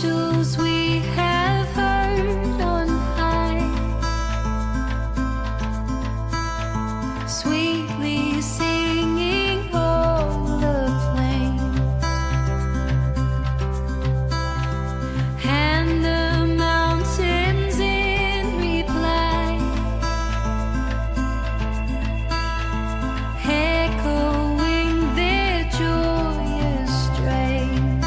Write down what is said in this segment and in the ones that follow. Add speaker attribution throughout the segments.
Speaker 1: angels we have heard on high, sweetly singing all the plain, and the mountains in reply echoing their joyous strains.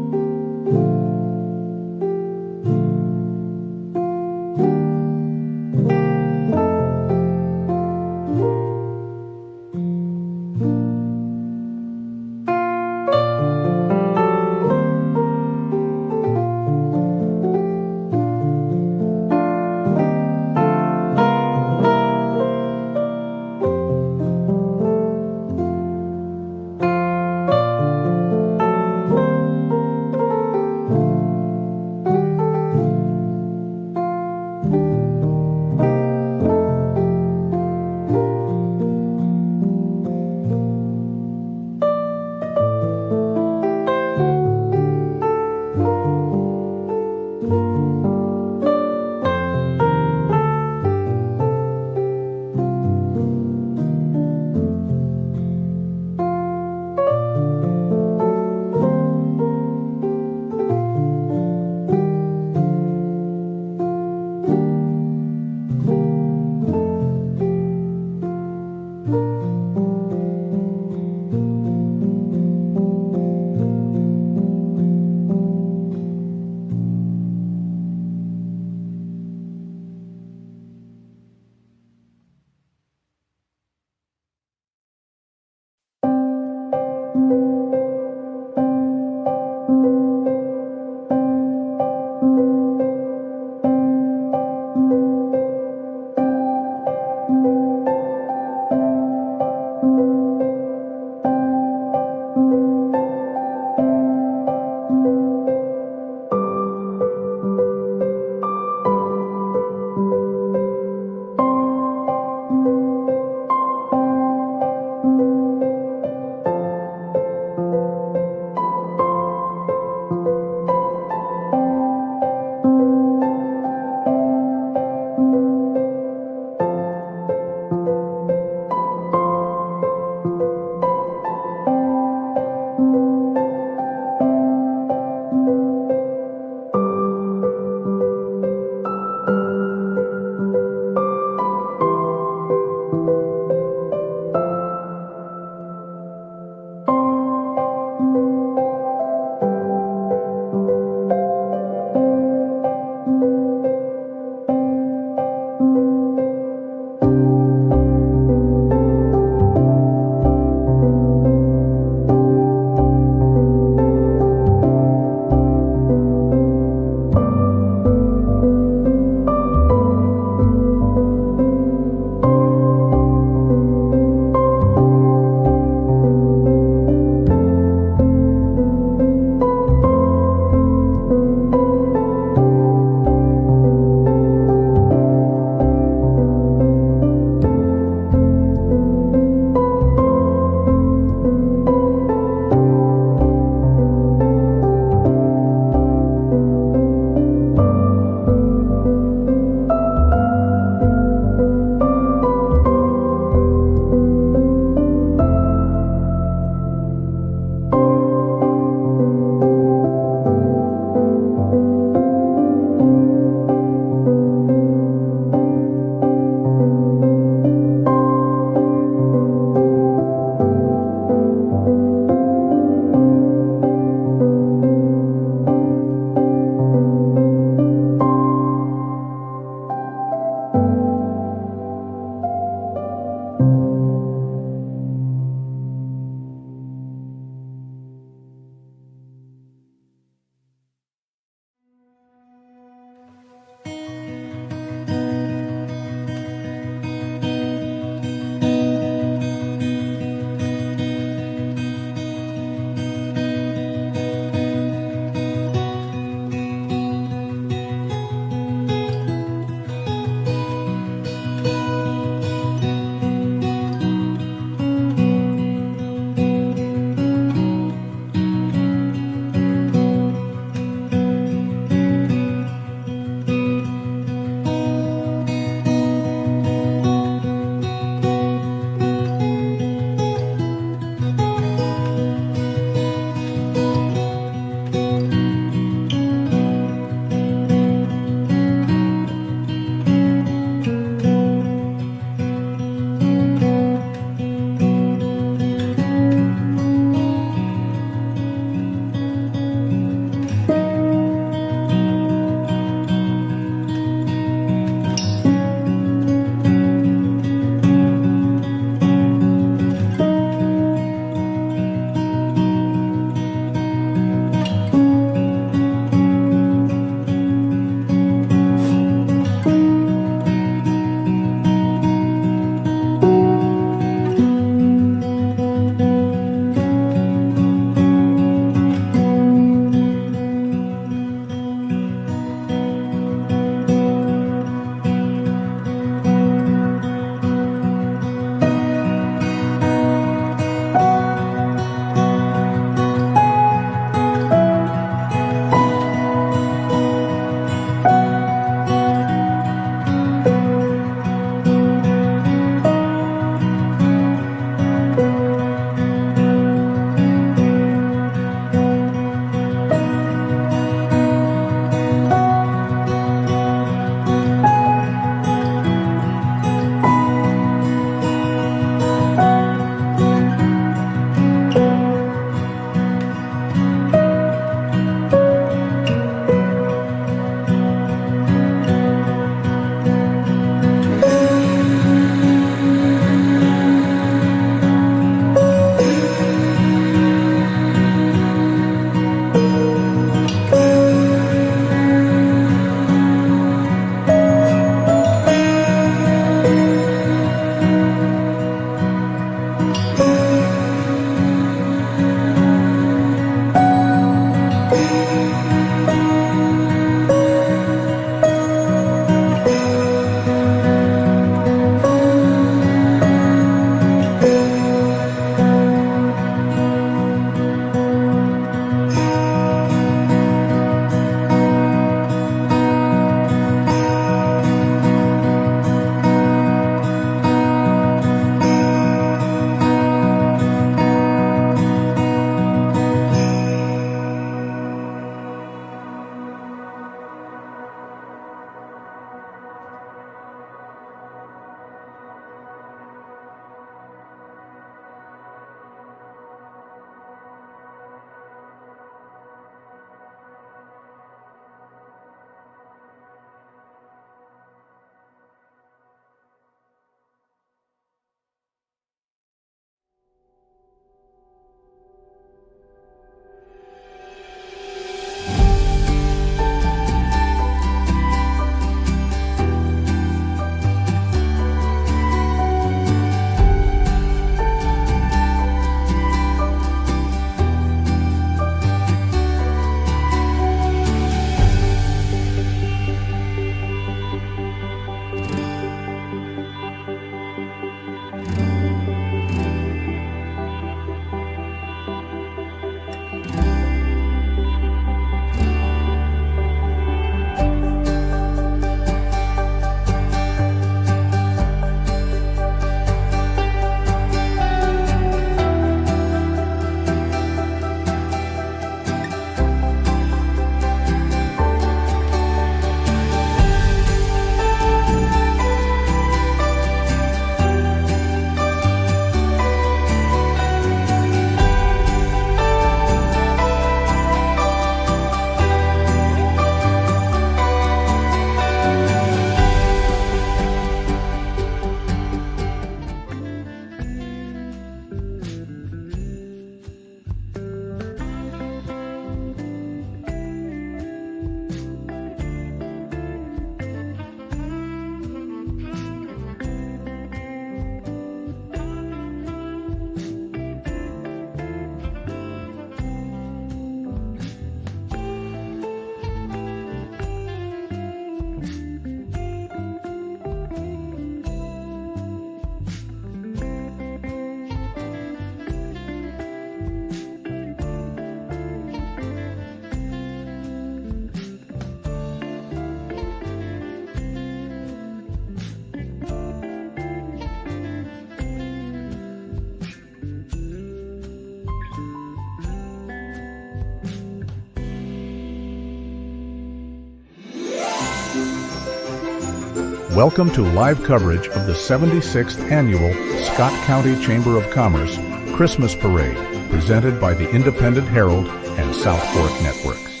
Speaker 2: Welcome to live coverage of the 76th Annual Scott County Chamber of Commerce Christmas Parade, presented by the Independent Herald and South Fork Networks.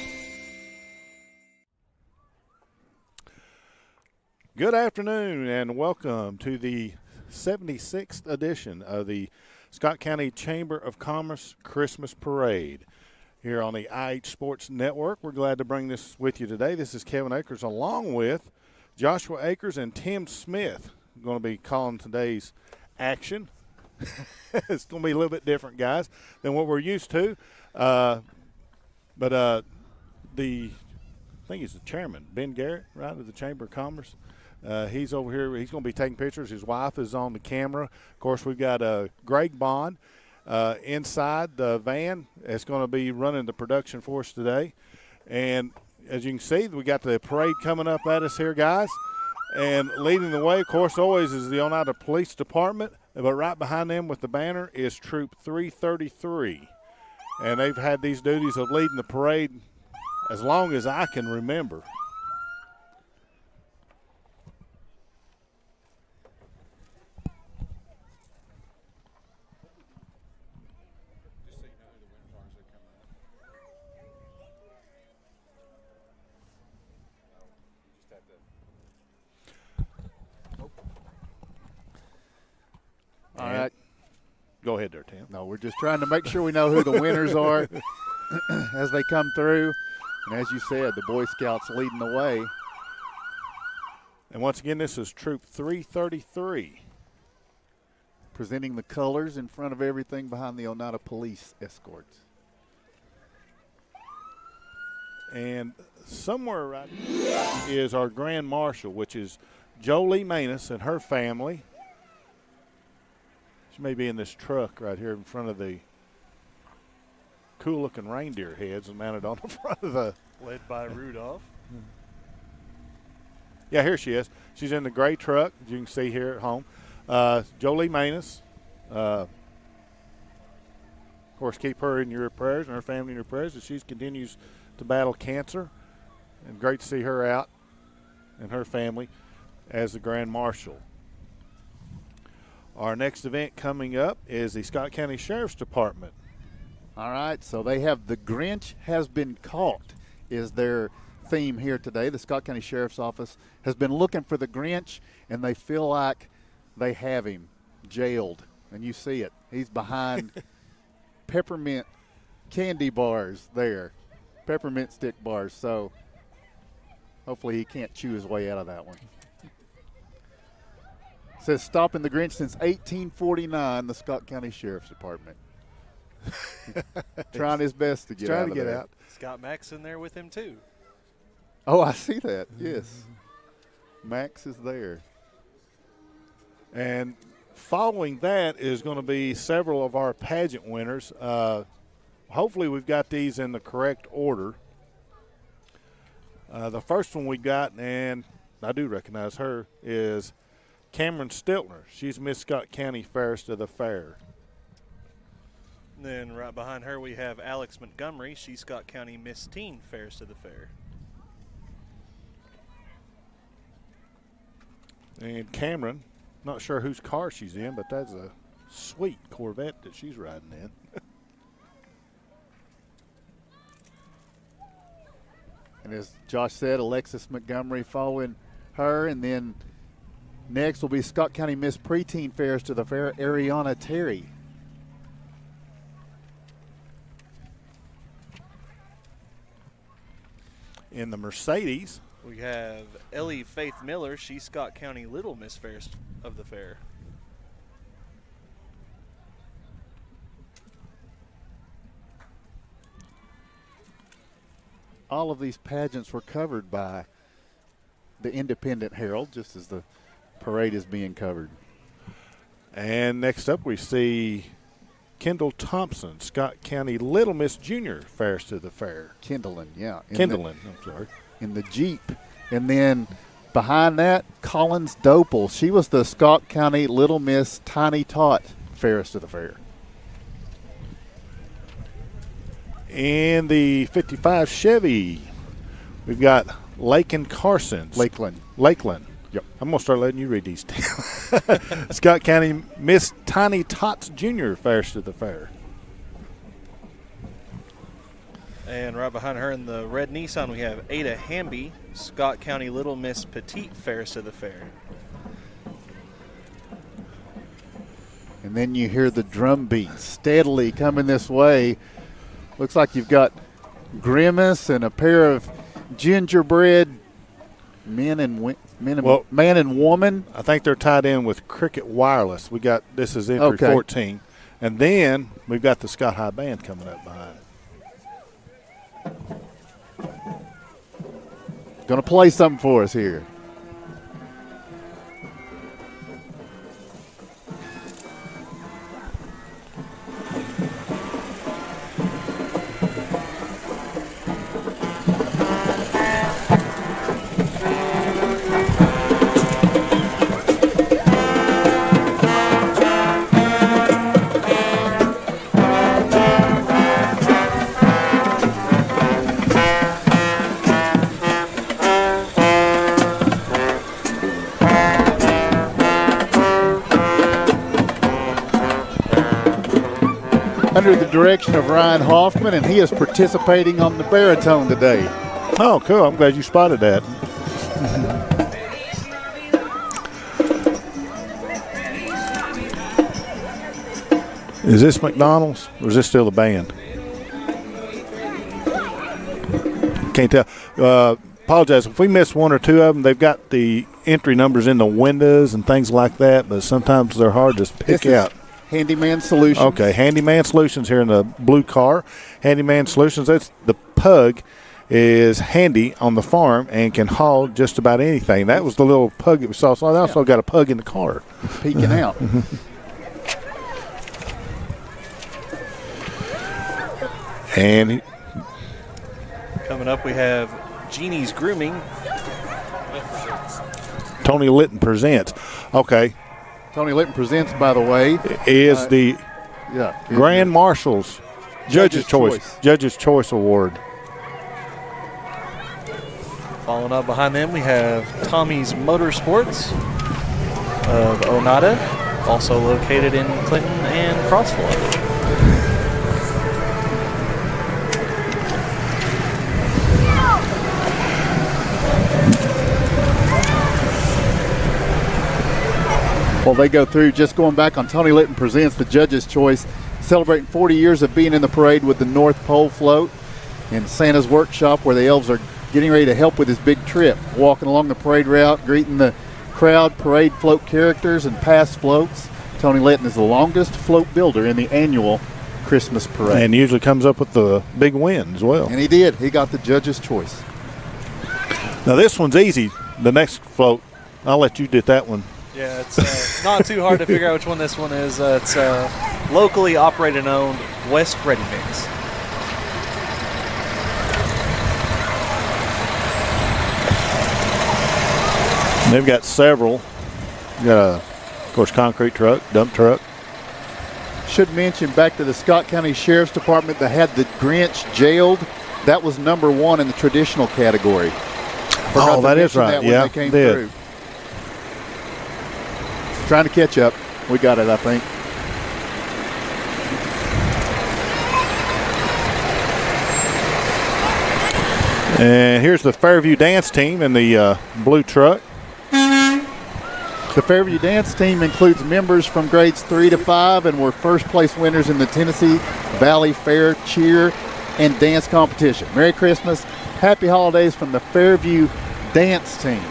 Speaker 3: Good afternoon and welcome to the 76th edition of the Scott County Chamber of Commerce Christmas Parade here on the IH Sports Network. We're glad to bring this with you today. This is Kevin Akers along with Joshua Akers and Tim Smith. We're going to be calling today's action. It's going to be a little bit different, guys, than what we're used to. I think he's the chairman, Ben Garrett, right, of the Chamber of Commerce. He's over here. He's going to be taking pictures. His wife is on the camera. Of course, we've got Greg Bond inside the van. It's going to be running the production for us today. And as you can see, we got the parade coming up at us here, guys. And leading the way, of course, always is the Oneida Police Department. But right behind them with the banner is Troop 333. And they've had these duties of leading the parade as long as I can remember.
Speaker 4: All right.
Speaker 3: Go ahead there, Tim.
Speaker 4: No, we're just trying to make sure we know who the winners are as they come through. And as you said, the Boy Scouts leading the way.
Speaker 3: And once again, this is Troop 333.
Speaker 4: Presenting the colors in front of everything behind the Oneida Police escorts.
Speaker 3: And somewhere right here is our Grand Marshal, which is Jolie Manus and her family. She may be in this truck right here in front of the cool-looking reindeer heads mounted on the front of the.
Speaker 5: Led by Rudolph.
Speaker 3: Yeah, here she is. She's in the gray truck, as you can see here at home. Jolie Manus. Of course, keep her in your prayers and her family in your prayers as she continues to battle cancer. And great to see her out and her family as the Grand Marshal. Our next event coming up is the Scott County Sheriff's Department.
Speaker 4: All right, so they have The Grinch Has Been Caught is their theme here today. The Scott County Sheriff's Office has been looking for the Grinch, and they feel like they have him jailed. And you see it. He's behind peppermint candy bars there, peppermint stick bars. So hopefully he can't chew his way out of that one. Says stopping the Grinch since 1849, the Scott County Sheriff's Department. Trying his best to get out of there.
Speaker 5: Scott Mack's in there with him, too.
Speaker 4: Oh, I see that, yes. Max is there.
Speaker 3: And following that is going to be several of our pageant winners. Hopefully we've got these in the correct order. The first one we got, and I do recognize her, is Cameron Stiltner. She's Miss Scott County Fairest of the Fair.
Speaker 5: And then right behind her we have Alex Montgomery. She's Scott County Miss Teen Fairest of the Fair.
Speaker 3: And Cameron, not sure whose car she's in, but that's a sweet Corvette that she's riding in.
Speaker 4: And as Josh said, Alexis Montgomery following her, and then next will be Scott County Miss Preteen Fairest of the Fair, Ariana Terry.
Speaker 3: In the Mercedes,
Speaker 5: We have Ellie Faith Miller. She's Scott County Little Miss Fairest of the Fair.
Speaker 4: All of these pageants were covered by the Independent Herald, just as the parade is being covered.
Speaker 3: And next up we see Kendall Thompson, Scott County Little Miss Junior Fairest of the Fair.
Speaker 4: Kindlein, yeah.
Speaker 3: I'm sorry.
Speaker 4: In the Jeep. And then behind that, Collins Dopel. She was the Scott County Little Miss Tiny Tot Fairest of the Fair.
Speaker 3: In the 55 Chevy, we've got Lakeland Carson.
Speaker 4: Lakeland. Yep.
Speaker 3: I'm going to start letting you read these. Scott County Miss Tiny Tots Jr. fairest of the fair.
Speaker 5: And right behind her in the red Nissan, we have Ada Hamby, Scott County Little Miss Petite fairest of the fair.
Speaker 4: And then you hear the drum beat steadily coming this way. Looks like you've got Grimace and a pair of gingerbread man and woman.
Speaker 3: I think they're tied in with Cricket Wireless. We got this is entry 14, and then we've got the Scott High Band coming up behind.
Speaker 4: Going to play something for us here. Under the direction of Ryan Hoffman, and he is participating on the baritone today.
Speaker 3: Oh, cool. I'm glad you spotted that. Is this McDonald's or is this still the band? Can't tell. Apologize if we missed one or two of them. They've got the entry numbers in the windows and things like that, but sometimes they're hard to pick out.
Speaker 4: Handyman Solutions.
Speaker 3: Okay, Handyman Solutions here in the blue car. Handyman Solutions, that's the pug is handy on the farm and can haul just about anything. That was the little pug that we saw. So I also got a pug in the car.
Speaker 4: Peeking out.
Speaker 3: And
Speaker 5: Coming up, we have Jeannie's Grooming.
Speaker 3: Tony Litton presents. Okay.
Speaker 4: Tony Litton presents, by the way,
Speaker 3: is the Grand Marshals Judge's Choice Award.
Speaker 5: Following up behind them, we have Tommy's Motorsports of Onata, also located in Clinton and Crossville.
Speaker 4: Well, they go through, just going back on Tony Litton presents the Judge's Choice, celebrating 40 years of being in the parade with the North Pole float and Santa's workshop, where the elves are getting ready to help with his big trip, walking along the parade route, greeting the crowd, parade float characters, and past floats. Tony Litton is the longest float builder in the annual Christmas parade.
Speaker 3: And usually comes up with the big win as well.
Speaker 4: And he did. He got the Judge's Choice.
Speaker 3: Now this one's easy. The next float, I'll let you do that one.
Speaker 5: Yeah, it's not too hard to figure out which one this one is. It's locally operated and owned West Ready Mix.
Speaker 3: They've got several. You got of course, concrete truck, dump truck.
Speaker 4: Should mention, back to the Scott County Sheriff's Department, that had the Grinch jailed. That was number one in the traditional category.
Speaker 3: Oh, that is right. Yeah,
Speaker 4: they came through. Trying to catch up. We got it, I think.
Speaker 3: And here's the Fairview dance team in the blue truck.
Speaker 4: The Fairview dance team includes members from grades 3 to 5 and were first place winners in the Tennessee Valley Fair cheer and dance competition. Merry Christmas. Happy holidays from the Fairview dance team.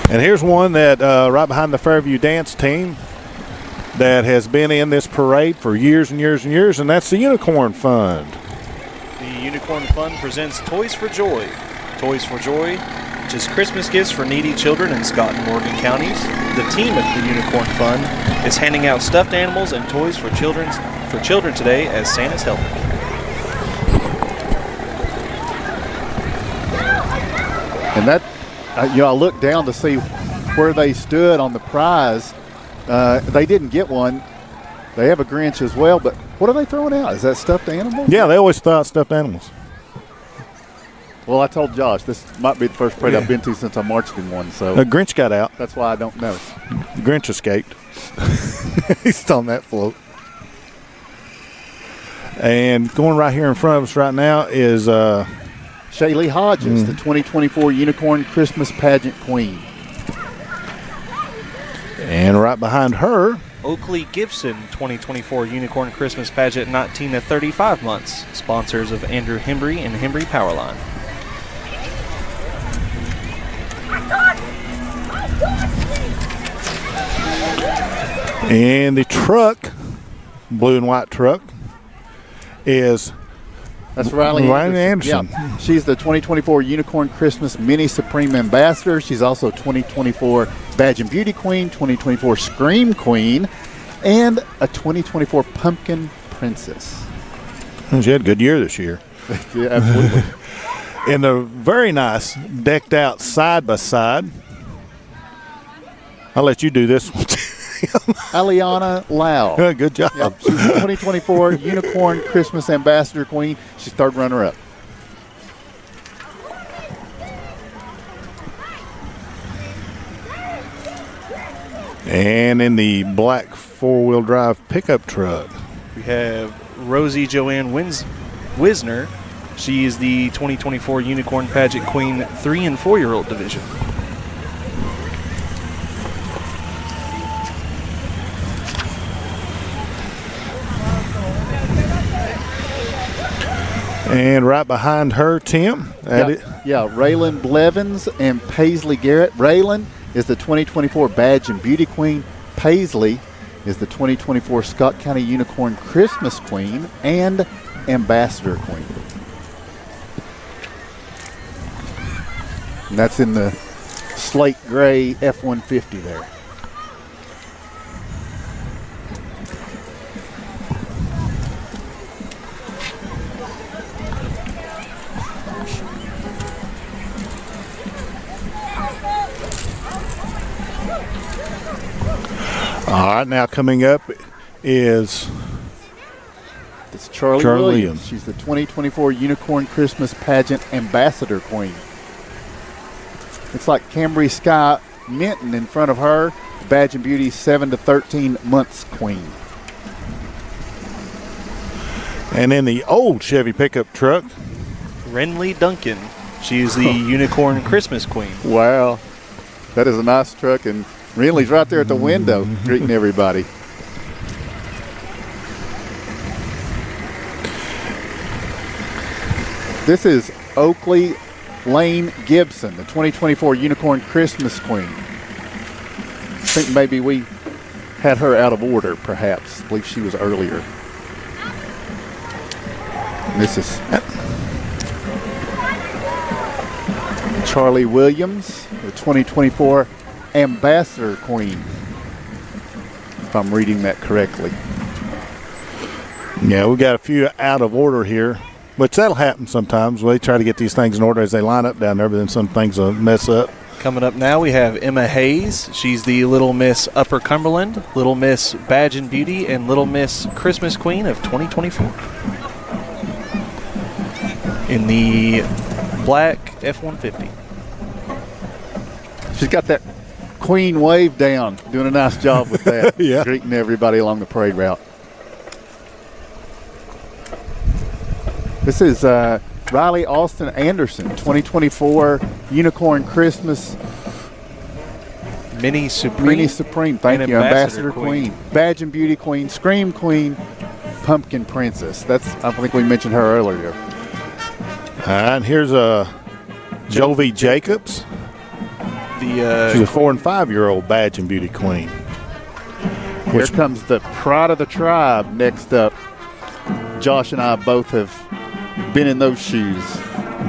Speaker 3: And here's one that right behind the Fairview dance team that has been in this parade for years and years and years, and that's the Unicorn Fund.
Speaker 5: The Unicorn Fund presents Toys for Joy. Toys for Joy, which is Christmas gifts for needy children in Scott and Morgan counties. The team at the Unicorn Fund is handing out stuffed animals and toys for children today as Santa's helper.
Speaker 4: And that, I looked down to see where they stood on the prize. They didn't get one. They have a Grinch as well, but what are they throwing out? Is that stuffed animals?
Speaker 3: Yeah, they always throw out stuffed animals.
Speaker 4: Well, I told Josh this might be the first parade I've been to since I marched in one, so
Speaker 3: Grinch got out.
Speaker 4: that's why I don't know.
Speaker 3: Grinch escaped. He's on that float. And going right here in front of us right now is
Speaker 4: Shaylee Hodges, the 2024 Unicorn Christmas Pageant Queen.
Speaker 3: and right behind her,
Speaker 5: Oakley Gibson 2024 Unicorn Christmas Pageant 19 to 35 months. Sponsors of Andrew Hembry and Hembry Powerline.
Speaker 3: and the truck, blue and white truck, is
Speaker 4: That's Riley
Speaker 3: Anderson.
Speaker 4: Yeah. She's the 2024 Unicorn Christmas Mini Supreme Ambassador. She's also 2024 Badge and Beauty Queen, 2024 Scream Queen, and a 2024 Pumpkin Princess.
Speaker 3: She had a good year this year.
Speaker 4: Yeah, absolutely.
Speaker 3: And a very nice decked out side by side. I'll let you do this one.
Speaker 4: Aliana Lau.
Speaker 3: Good job.
Speaker 4: Yep, she's the 2024 Unicorn Christmas Ambassador Queen. She's third runner-up.
Speaker 3: And in the black four-wheel drive pickup truck,
Speaker 5: We have Rosie Joanne Wisner. She is the 2024 Unicorn Pageant Queen 3 and 4-year-old division.
Speaker 3: and right behind her, Tim.
Speaker 4: Raylan Blevins and Paisley Garrett. Raylan is the 2024 Badge and Beauty Queen. Paisley is the 2024 Scott County Unicorn Christmas Queen and Ambassador Queen. And that's in the slate gray F-150 there.
Speaker 3: All right, now coming up is
Speaker 4: It's Charlie
Speaker 3: Charlie
Speaker 4: Williams.
Speaker 3: Williams.
Speaker 4: She's the 2024 Unicorn Christmas Pageant Ambassador Queen. It's like Cambry Sky Minton in front of her. Badge and Beauty 7 to 13 months Queen.
Speaker 3: and in the old Chevy pickup truck,
Speaker 5: Renly Duncan. She is the Unicorn Christmas Queen.
Speaker 4: Wow. That is a nice truck, and Renly's right there at the window greeting everybody. This is Oakley Lane Gibson, the 2024 Unicorn Christmas Queen. I think maybe we had her out of order, perhaps. I believe she was earlier. And this is Charlie Williams, the 2024 Ambassador Queen, if I'm reading that correctly.
Speaker 3: yeah, we got a few out of order here, which that'll happen sometimes. They try to get these things in order as they line up down there, but then some things will mess up.
Speaker 5: Coming up now, we have Emma Hayes. She's the Little Miss Upper Cumberland, Little Miss Badge and Beauty, and Little Miss Christmas Queen of 2024. In the black F-150.
Speaker 4: She's got that queen wave down, doing a nice job with that,
Speaker 3: Yeah.
Speaker 4: greeting everybody along the parade route. This is Riley Austin Anderson, 2024 Unicorn Christmas
Speaker 5: Mini Supreme.
Speaker 4: Mini Supreme. Thank
Speaker 5: and
Speaker 4: you,
Speaker 5: Ambassador
Speaker 4: Ambassador Queen. Badge and Beauty Queen, Scream Queen, Pumpkin Princess. I think we mentioned her earlier.
Speaker 3: All right, and here's Jovi Jacobs. She's
Speaker 5: The
Speaker 3: a 4 and 5-year-old Badge and Beauty Queen.
Speaker 4: Here comes the pride of the tribe next up. Josh and I both have been in those shoes.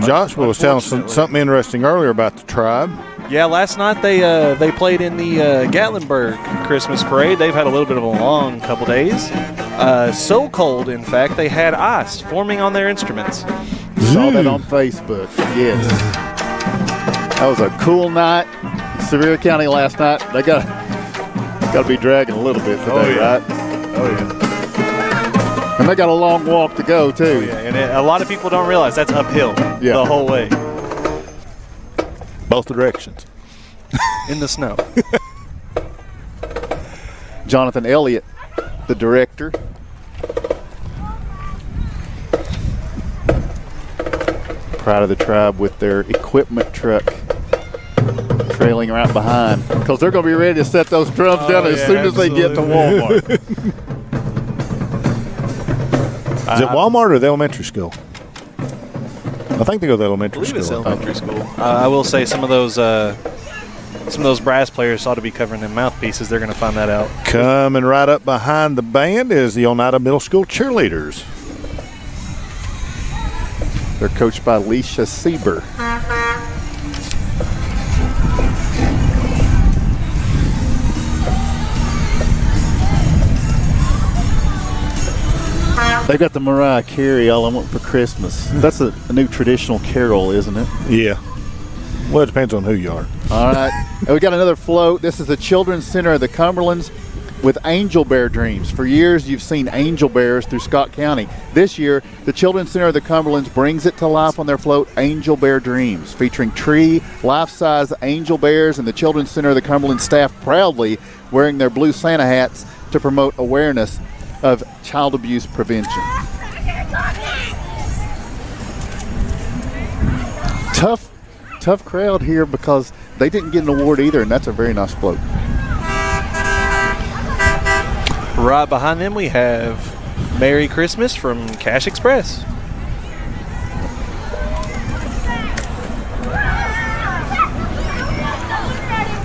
Speaker 3: Joshua was telling something interesting earlier about the tribe.
Speaker 5: yeah, last night they played in the Gatlinburg Christmas Parade. They've had a little bit of a long couple days. So cold, in fact, they had ice forming on their instruments.
Speaker 4: Saw that on Facebook. Yes. That was a cool night in Sevier County last night. They got to be dragging a little bit today, right?
Speaker 5: Oh, yeah.
Speaker 4: And they got a long walk to go, too.
Speaker 5: Yeah, and a lot of people don't realize that's uphill the whole way.
Speaker 3: Both directions.
Speaker 5: in the snow.
Speaker 4: Jonathan Elliott, the director. Proud of the tribe with their equipment truck trailing right behind, because they're going to be ready to set those drums down as soon as they get to Walmart.
Speaker 3: Is it Walmart or the elementary school? I think they go to the elementary
Speaker 5: I believe
Speaker 3: school.
Speaker 5: it's elementary school. I will say some of those brass players ought to be covering their mouthpieces. They're going to find that out.
Speaker 3: Coming right up behind the band is the Oneida Middle School cheerleaders.
Speaker 4: They're coached by Leisha Sieber. They've got the Mariah Carey, All I Want for Christmas. That's a new traditional carol, isn't it?
Speaker 3: Yeah. Well, it depends on who you are.
Speaker 4: All right. And we got another float. This is the Children's Center of the Cumberlands with Angel Bear Dreams. For years, you've seen angel bears through Scott County. This year, the Children's Center of the Cumberlands brings it to life on their float, Angel Bear Dreams, featuring tree, life-size angel bears, and the Children's Center of the Cumberland staff proudly wearing their blue Santa hats to promote awareness of child abuse prevention. Tough crowd here because they didn't get an award either, and that's a very nice float.
Speaker 5: Right behind them, we have Merry Christmas from Cash Express.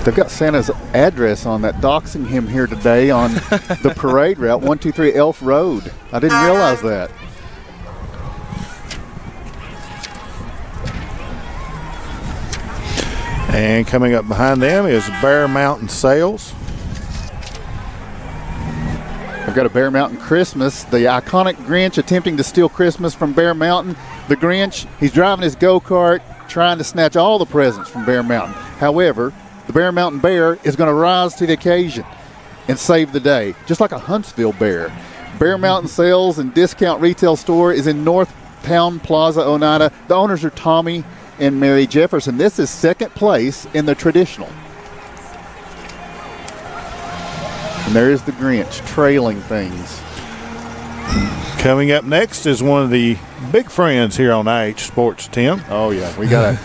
Speaker 4: They've got Santa's address on that, doxing him here today on the parade route, 123 Elf Road. I didn't realize that.
Speaker 3: And coming up behind them is Bear Mountain Sales.
Speaker 4: I've got a Bear Mountain Christmas, the iconic Grinch attempting to steal Christmas from Bear Mountain. The Grinch, he's driving his go-kart, trying to snatch all the presents from Bear Mountain. However, the Bear Mountain Bear is going to rise to the occasion and save the day, just like a Huntsville bear. Bear Mountain Sales and Discount Retail Store is in North Town Plaza, Oneida. The owners are Tommy and Mary Jefferson. This is second place in the traditional. And there is the Grinch trailing things.
Speaker 3: Coming up next is one of the big friends here on IH Sports, Tim.
Speaker 4: Oh, yeah. We got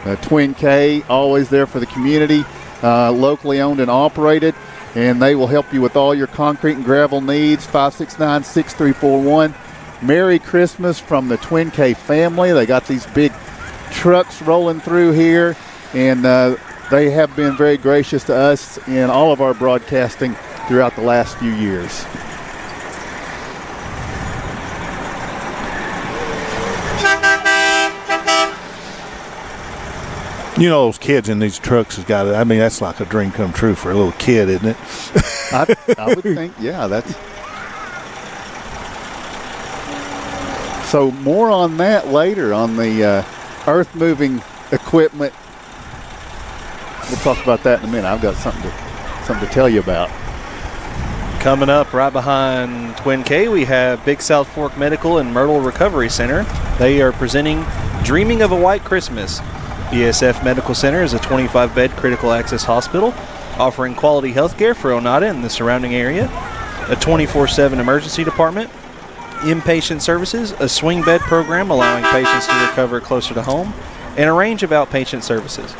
Speaker 4: a Twin K, always there for the community, locally owned and operated. And they will help you with all your concrete and gravel needs, 569-6341. Merry Christmas from the Twin K family. They got these big trucks rolling through here, and they have been very gracious to us in all of our broadcasting throughout the last few years.
Speaker 3: You know, those kids in these trucks has got it. I mean, that's like a dream come true for a little kid, isn't it?
Speaker 4: I would think, yeah, that's. So more on that later on the earth-moving equipment. We'll talk about that in a minute. I've got something to tell you about.
Speaker 5: Coming up right behind Twin K, we have Big South Fork Medical and Myrtle Recovery Center. They are presenting Dreaming of a White Christmas. BSF Medical Center is a 25-bed critical access hospital offering quality health care for Oneida and the surrounding area, a 24/7 emergency department, inpatient services, a swing bed program allowing patients to recover closer to home, and a range of outpatient services.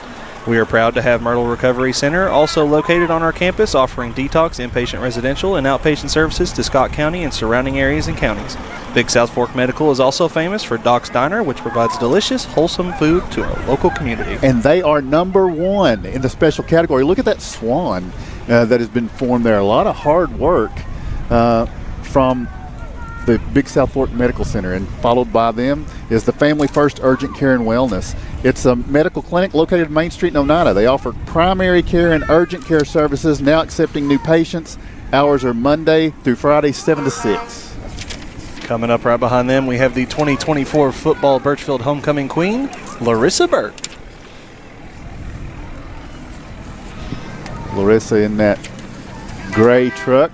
Speaker 5: We are proud to have Myrtle Recovery Center also located on our campus, offering detox, inpatient residential, and outpatient services to Scott County and surrounding areas and counties. Big South Fork Medical is also famous for Doc's Diner, which provides delicious, wholesome food to our local community.
Speaker 4: And they are number one in the special category. Look at that swan that has been formed there. A lot of hard work from the Big South Fork Medical Center, and followed by them is the Family First Urgent Care and Wellness. It's a medical clinic located on Main Street in Oneida. They offer primary care and urgent care services, now accepting new patients. Hours are Monday through Friday, 7 to 6.
Speaker 5: Coming up right behind them, we have the 2024 Football Birchfield Homecoming Queen, Larissa Burke.
Speaker 4: Larissa in that gray truck.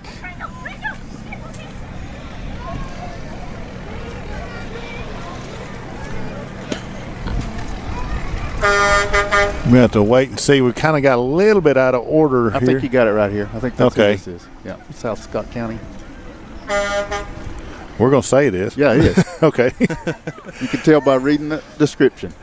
Speaker 3: We have to wait and see. We kind of got a little bit out of order
Speaker 4: I
Speaker 3: here.
Speaker 4: think you got it right here. I think that's
Speaker 3: Okay.
Speaker 4: what this is. Yeah, South Scott County.
Speaker 3: We're going to say it is.
Speaker 4: Yeah, it is.
Speaker 3: Okay.
Speaker 4: You can tell by reading the description.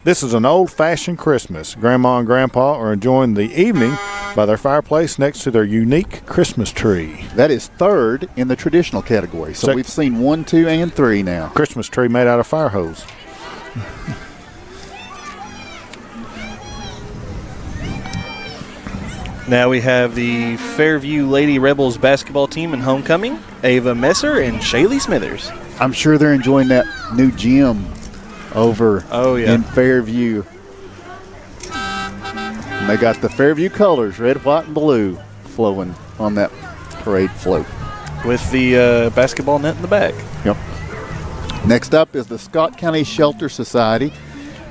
Speaker 3: This is an old-fashioned Christmas. Grandma and Grandpa are enjoying the evening by their fireplace next to their unique Christmas tree.
Speaker 4: That is third in the traditional category. So
Speaker 3: Check.
Speaker 4: we've seen 1, 2, and 3 now.
Speaker 3: Christmas tree made out of fire hose.
Speaker 5: Now we have the Fairview Lady Rebels basketball team in homecoming, Ava Messer and Shaylee Smithers.
Speaker 4: I'm sure they're enjoying that new gym over in Fairview. And they got the Fairview colors, red, white, and blue, flowing on that parade float.
Speaker 5: With the basketball net in the back.
Speaker 4: Yep. Next up is the Scott County Shelter Society.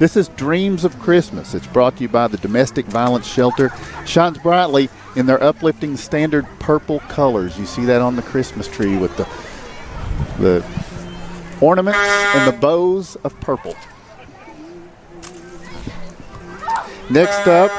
Speaker 4: This is Dreams of Christmas. It's brought to you by the Domestic Violence Shelter. Shines brightly in their uplifting standard purple colors. You see that on the Christmas tree with the ornaments and the bows of purple. Next up,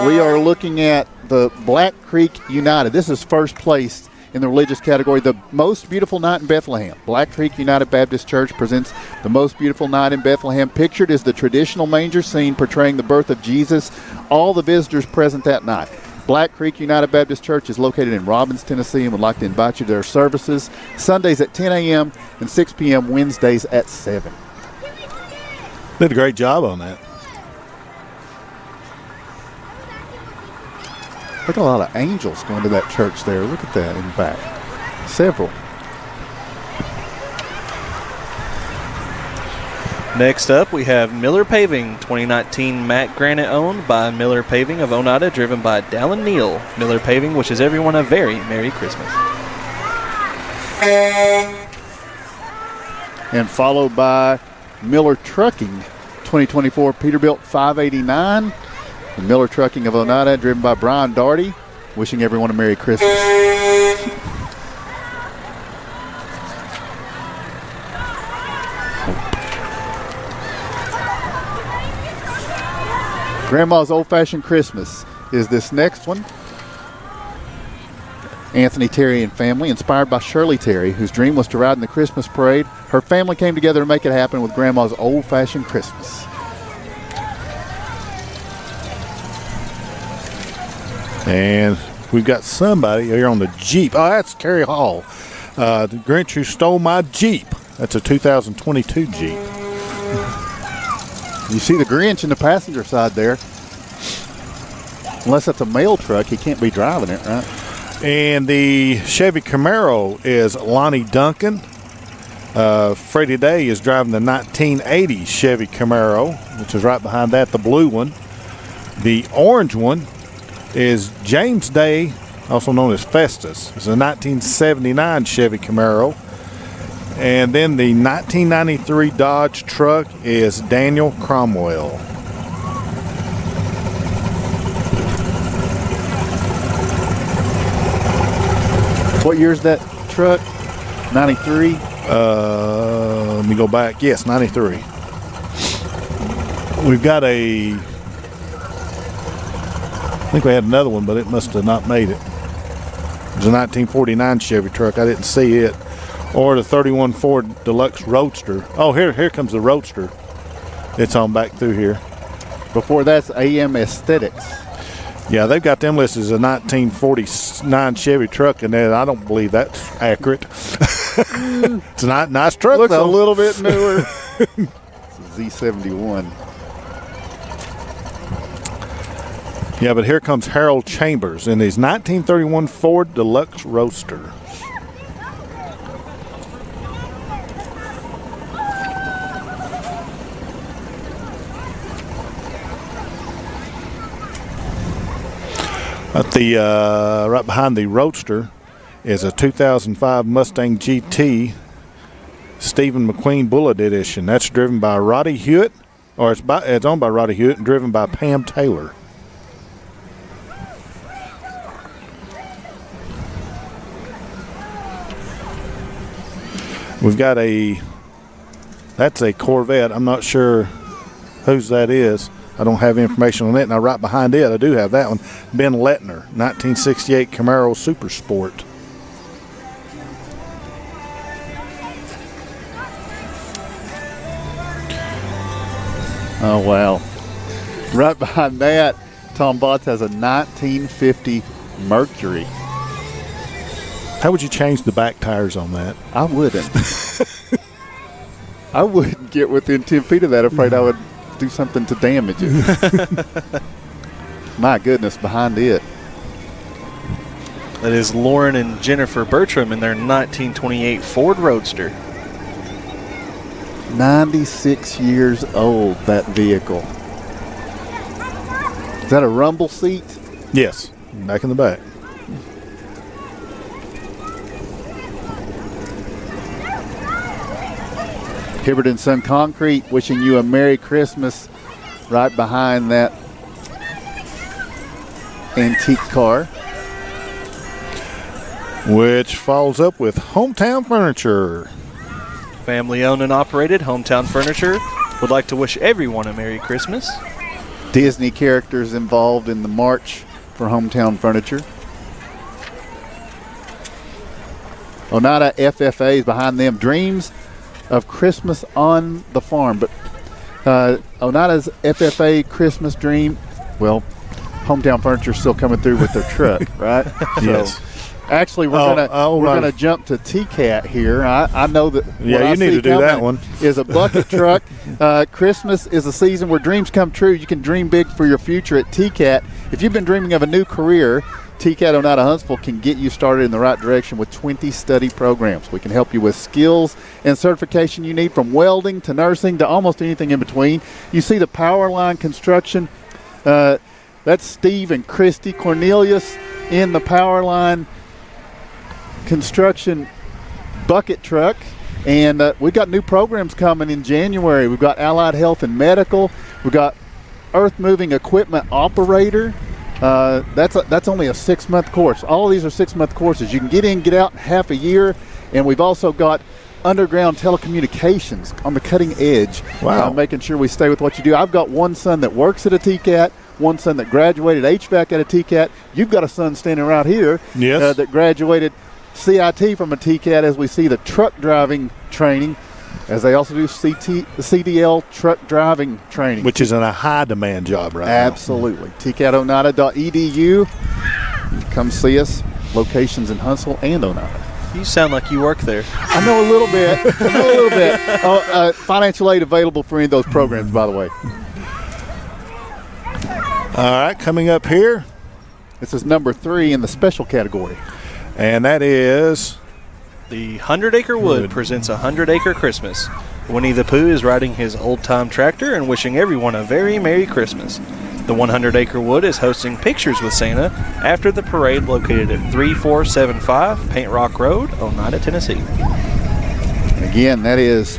Speaker 4: we are looking at the Black Creek United. This is first place in the religious category, the most beautiful night in Bethlehem. Black Creek United Baptist Church presents the most beautiful night in Bethlehem. Pictured is the traditional manger scene portraying the birth of Jesus. All the visitors present that night. Black Creek United Baptist Church is located in Robbins, Tennessee, and would like to invite you to their services Sundays at 10 a.m. and 6 p.m. Wednesdays at 7.
Speaker 3: Did a great job on that.
Speaker 4: Look at a lot of angels going to that church there. Look at that in the back. Several.
Speaker 5: Next up, we have Miller Paving, 2019 Matt Granite owned by Miller Paving of Oneida, driven by Dallin Neal. Miller Paving wishes everyone a very Merry Christmas.
Speaker 4: And followed by Miller Trucking, 2024 Peterbilt 589. The Miller Trucking of Oneida, driven by Brian Daugherty, wishing everyone a Merry Christmas. Grandma's Old Fashioned Christmas is this next one. Anthony Terry and family, inspired by Shirley Terry, whose dream was to ride in the Christmas parade. Her family came together to make it happen with Grandma's Old Fashioned Christmas.
Speaker 3: And we've got somebody here on the Jeep. Oh, that's Carrie Hall. The Grinch who stole my Jeep. That's a 2022 Jeep.
Speaker 4: You see the Grinch in the passenger side there. Unless that's a mail truck, he can't be driving it, right?
Speaker 3: And the Chevy Camaro is Lonnie Duncan. Freddie Day is driving the 1980 Chevy Camaro, which is right behind that, the blue one. The orange one is James Day, also known as Festus. It's a 1979 Chevy Camaro. And then the 1993 Dodge truck is Daniel Cromwell.
Speaker 4: What year's that truck? 93?
Speaker 3: Let me go back. Yes, 93. We've got I think we had another one, but it must have not made it. It was a 1949 Chevy truck. I didn't see it. Or the 31 Ford Deluxe Roadster. Oh, here comes the Roadster. It's on back through here.
Speaker 4: Before that's AM Aesthetics.
Speaker 3: Yeah, they've got them listed as a 1949 Chevy truck, and I don't believe that's accurate. It's a nice truck,
Speaker 4: Looks
Speaker 3: though.
Speaker 4: a little bit newer. It's a Z71.
Speaker 3: Yeah, but here comes Harold Chambers in his 1931 Ford Deluxe Roadster. At the right behind the Roadster is a 2005 Mustang GT Stephen McQueen Bullet Edition. That's driven by Roddy Hewitt, or it's owned by Roddy Hewitt and driven by Pam Taylor. We've got that's a Corvette. I'm not sure whose that is. I don't have information on it. Now, right behind it, I do have that one. Ben Lettner, 1968 Camaro Super Sport.
Speaker 4: Oh, wow. Right behind that, Tom Botts has a 1950 Mercury.
Speaker 3: How would you change the back tires on that?
Speaker 4: I wouldn't. I wouldn't get within 10 feet of that, afraid I would do something to damage it. My goodness, behind it.
Speaker 5: That is Lauren and Jennifer Bertram in their 1928 Ford Roadster.
Speaker 4: 96 years old, that vehicle. Is that a rumble seat?
Speaker 3: Yes, back in the back.
Speaker 4: Hibbert & Son Concrete wishing you a Merry Christmas right behind that antique car.
Speaker 3: Which follows up with Hometown Furniture.
Speaker 5: Family owned and operated Hometown Furniture would like to wish everyone a Merry Christmas.
Speaker 4: Disney characters involved in the march for Hometown Furniture. Onata FFA is behind them. Dreams of Christmas on the Farm. But Onata's FFA Christmas dream, well, Hometown Furniture is still coming through with their truck, right?
Speaker 3: Yes.
Speaker 4: Actually, we're gonna jump to TCAT here. I know that.
Speaker 3: Yeah, you need to do that one.
Speaker 4: Is a bucket truck. Christmas is a season where dreams come true. You can dream big for your future at TCAT. If you've been dreaming of a new career, TCAT Oneida Huntsville can get you started in the right direction with 20 study programs. We can help you with skills and certification you need, from welding to nursing to almost anything in between. You see the power line construction. That's Steve and Christy Cornelius in the power line construction bucket truck. And we've got new programs coming in January. We've got Allied Health and Medical. We've got Earth Moving Equipment Operator. That's only a 6-month course. All of these are 6-month courses. You can get in, get out in half a year. And we've also got underground telecommunications on the cutting edge.
Speaker 3: Wow.
Speaker 4: Making sure we stay with what you do. I've got one son that works at a TCAT, one son that graduated HVAC at a TCAT. You've got a son standing right here that graduated CIT from a TCAT, as we see the truck driving training, as they also do CDL truck driving training.
Speaker 3: Which is in a high demand job right
Speaker 4: Absolutely. TCATOneida.edu. Come see us. Locations in Huntsville and Oneida.
Speaker 5: You sound like you work there.
Speaker 4: I know a little bit. Financial aid available for any of those programs, by the way.
Speaker 3: All right, coming up here.
Speaker 4: This is number 3 in the special category.
Speaker 3: And that is
Speaker 5: The 100 Acre Wood presents a 100 Acre Christmas. Winnie the Pooh is riding his old-time tractor and wishing everyone a very Merry Christmas. The 100 Acre Wood is hosting Pictures with Santa after the parade, located at 3475 Paint Rock Road, Oneida, Tennessee.
Speaker 4: Again, that is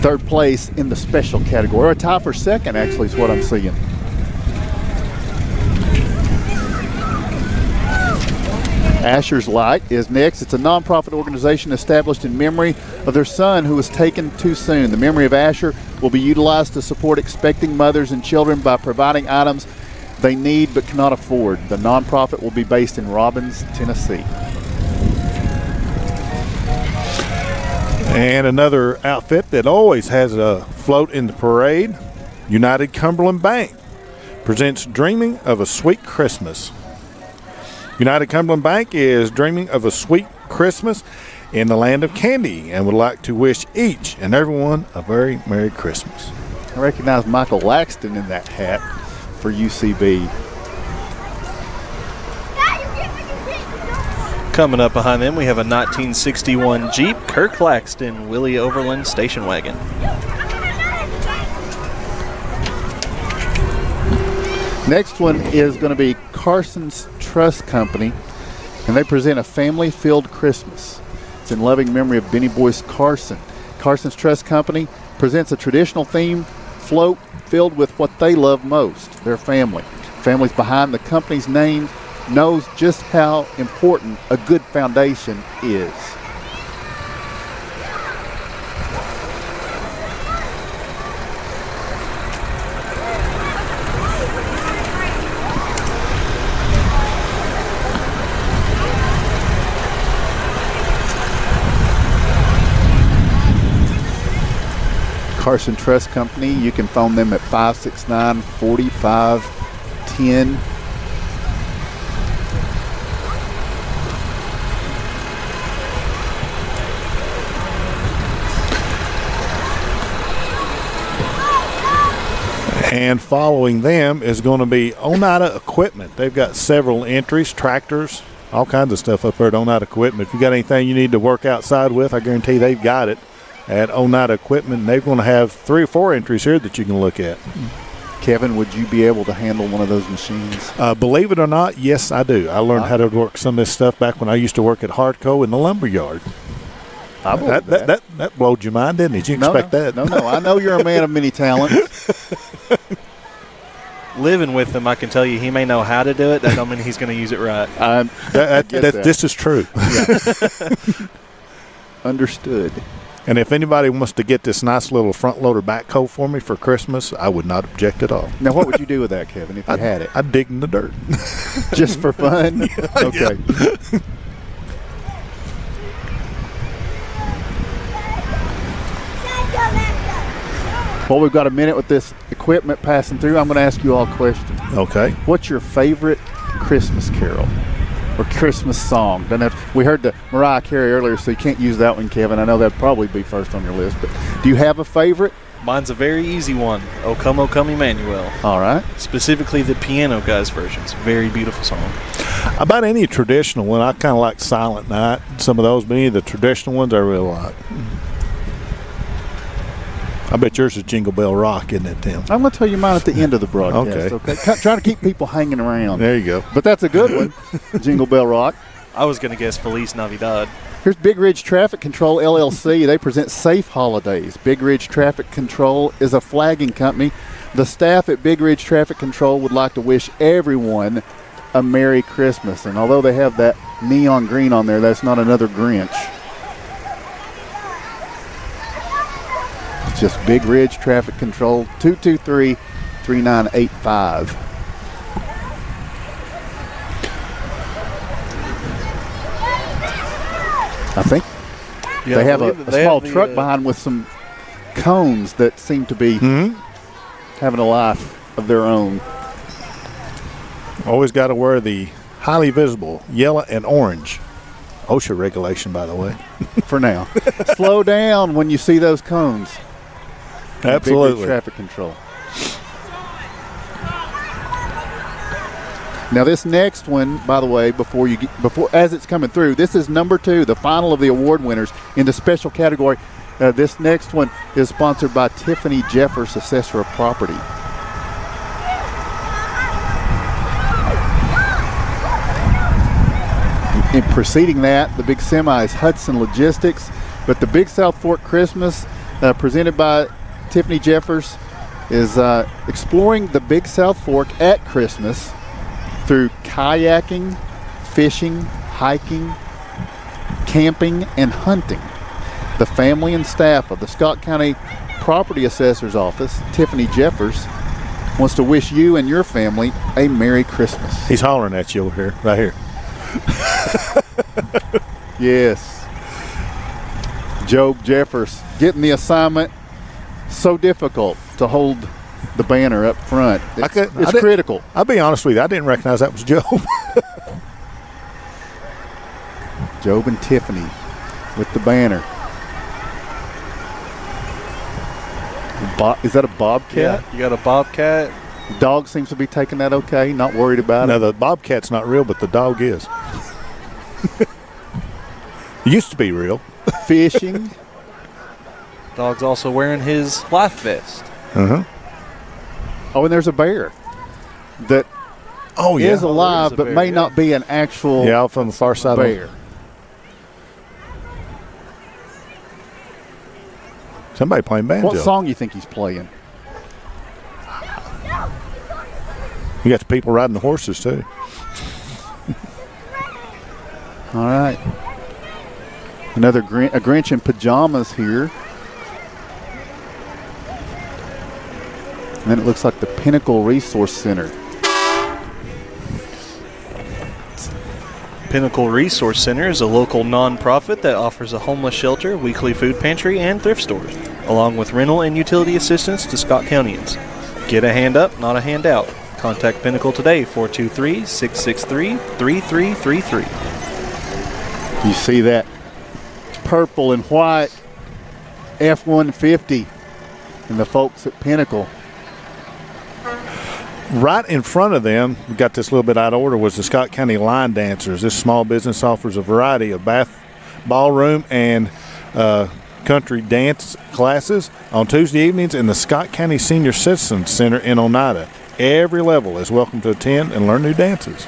Speaker 4: third place in the special category. A tie for second, actually, is what I'm seeing. Asher's Light is next. It's a nonprofit organization established in memory of their son who was taken too soon. The memory of Asher will be utilized to support expecting mothers and children by providing items they need but cannot afford. The nonprofit will be based in Robbins, Tennessee.
Speaker 3: And another outfit that always has a float in the parade, United Cumberland Bank, presents Dreaming of a Sweet Christmas. United Cumberland Bank is dreaming of a sweet Christmas in the land of candy and would like to wish each and everyone a very Merry Christmas.
Speaker 4: I recognize Michael Laxton in that hat for UCB.
Speaker 5: Coming up behind them, we have a 1961 Jeep Kirk Laxton Willie Overland station wagon.
Speaker 4: Next one is going to be Carson's Trust Company, and they present a family-filled Christmas. It's in loving memory of Benny Boyce Carson. Carson's Trust Company presents a traditional theme float filled with what they love most, their family. Families behind the company's name knows just how important a good foundation is. Carson Trust Company. You can phone them at 569-4510.
Speaker 3: And following them is going to be Oneida Equipment. They've got several entries, tractors, all kinds of stuff up there at Oneida Equipment. If you got anything you need to work outside with, I guarantee they've got it at Oneida Equipment. And they're going to have 3 or 4 entries here that you can look at.
Speaker 4: Kevin, would you be able to handle one of those machines?
Speaker 3: Believe it or not, yes, I do. I learned how to work some of this stuff back when I used to work at Hardco in the lumber yard.
Speaker 4: I believe that.
Speaker 3: That blowed your mind, didn't it? You expect that?
Speaker 4: No. I know you're a man of many talents.
Speaker 5: Living with him, I can tell you he may know how to do it. That don't mean he's going to use it right.
Speaker 3: This is true.
Speaker 4: Understood.
Speaker 3: And if anybody wants to get this nice little front loader backhoe for me for Christmas, I would not object at all.
Speaker 4: Now, what would you do with that, Kevin, if you had it?
Speaker 3: I'd dig in the dirt.
Speaker 4: Just for fun? Okay.
Speaker 3: Yeah.
Speaker 4: Well, we've got a minute with this equipment passing through. I'm going to ask you all a question.
Speaker 3: Okay.
Speaker 4: What's your favorite Christmas carol or Christmas song? We heard the Mariah Carey earlier, so you can't use that one, Kevin. I know that'd probably be first on your list, but do you have a favorite?
Speaker 5: Mine's a very easy one. O Come, Emmanuel.
Speaker 4: All right.
Speaker 5: Specifically the Piano Guys version. It's a very beautiful song.
Speaker 3: About any traditional one, I kind of like Silent Night, some of those, but any of the traditional ones I really like. I bet yours is Jingle Bell Rock, isn't it, Tim?
Speaker 4: I'm going to tell you mine at the end of the broadcast, okay? Trying to keep people hanging around.
Speaker 3: There you go.
Speaker 4: But that's a good one, Jingle Bell Rock.
Speaker 5: I was going to guess Feliz Navidad.
Speaker 4: Here's Big Ridge Traffic Control, LLC. They present Safe Holidays. Big Ridge Traffic Control is a flagging company. The staff at Big Ridge Traffic Control would like to wish everyone a Merry Christmas. And although they have that neon green on there, that's not another Grinch. It's just Big Ridge Traffic Control, 223-3985. I think they have a small truck behind with some cones that seem to be having a life of their own.
Speaker 3: Always got to wear the highly visible yellow and orange. OSHA regulation, by the way.
Speaker 4: For now. Slow down when you see those cones.
Speaker 3: Absolutely.
Speaker 4: Big traffic control. Now this next one, by the way, as it's coming through, this is number 2, the final of the award winners in the special category. This next one is sponsored by Tiffany Jeffers, Assessor of Property. And preceding that, the big semi is Hudson Logistics, but the Big South Fork Christmas, presented by Tiffany Jeffers, is exploring the Big South Fork at Christmas through kayaking, fishing, hiking, camping, and hunting. The family and staff of the Scott County Property Assessor's Office, Tiffany Jeffers, wants to wish you and your family a Merry Christmas.
Speaker 3: He's hollering at you over here, right here.
Speaker 4: Yes. Job Jeffers getting the assignment. So difficult to hold the banner up front. It's critical.
Speaker 3: I'll be honest with you. I didn't recognize that was Job.
Speaker 4: Job and Tiffany with the banner. Is that a bobcat?
Speaker 5: Yeah, you got a bobcat.
Speaker 4: Dog seems to be taking that okay, not worried about
Speaker 3: No,
Speaker 4: it.
Speaker 3: the bobcat's not real, but the dog is. It used to be real.
Speaker 4: Fishing.
Speaker 5: Dog's also wearing his life vest.
Speaker 3: Uh-huh.
Speaker 4: Oh, and there's a bear that is alive, but may not be an actual
Speaker 3: off on the far side
Speaker 4: bear.
Speaker 3: Somebody playing banjo.
Speaker 4: What song you think he's playing?
Speaker 3: You got the people riding the horses, too.
Speaker 4: All right. Another a Grinch in pajamas here. And then it looks like the Pinnacle Resource Center.
Speaker 5: Pinnacle Resource Center is a local nonprofit that offers a homeless shelter, weekly food pantry, and thrift store, along with rental and utility assistance to Scott Countyans. Get a hand up, not a handout. Contact Pinnacle today, 423-663-3333.
Speaker 4: You see that purple and white F-150 and the folks at Pinnacle.
Speaker 3: Right in front of them, we got this a little bit out of order, was the Scott County Line Dancers. This small business offers a variety of ballroom and country dance classes on Tuesday evenings in the Scott County Senior Citizens Center in Oneida. Every level is welcome to attend and learn new dances.